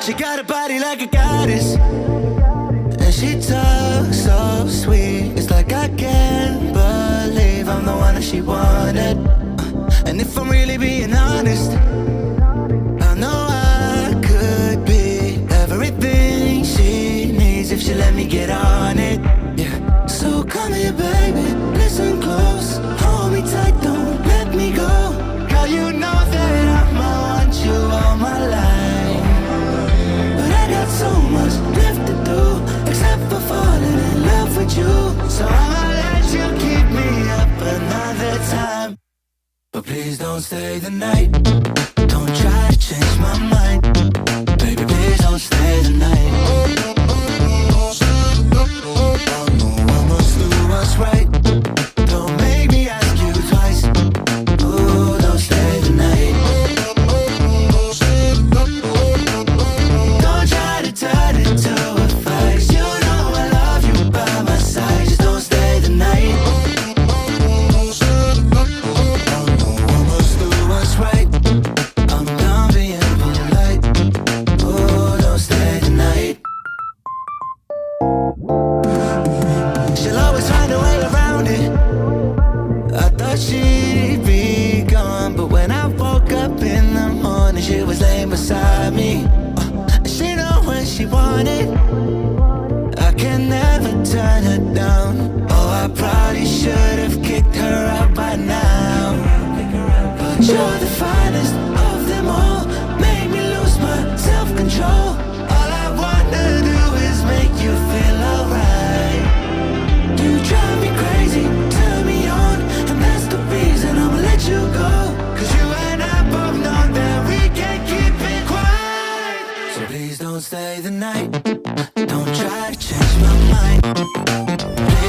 She got a body like a goddess, and she talks so sweet. It's like I can't believe I'm the one that she wanted. And if I'm really being honest, I know I could be everything she needs if she let me get on it. Yeah. So come here, baby, listen close, hold me tight, don't let me go. Girl, you know that I'ma want you all my life, but I got so much left to do, except for falling in love with you. So I'ma let you keep me up another time, but please don't stay the night. Don't try to change my mind, baby, please don't stay the night. I must do what's right. Don't make me ask you twice. Ooh, don't stay the night. Don't try to turn it to a fight. You know I love you by my side. Just don't stay the night. I must do what's right. I'm done being polite. Ooh, don't stay the night. She'll always find a way around it. I thought she'd be gone, but when I woke up in the morning, she was laying beside me. She know when she wanted, I can never turn her down. Oh, I probably should have kicked her out by now, but you're the finest of them all. Made me lose my self-control. All I wanna do is make you feel alright. You drive me crazy, turn me on, and that's the reason I'ma let you go. Cause you and I both know that we can't keep it quiet. So please don't stay the night. Don't try to change my mind. Please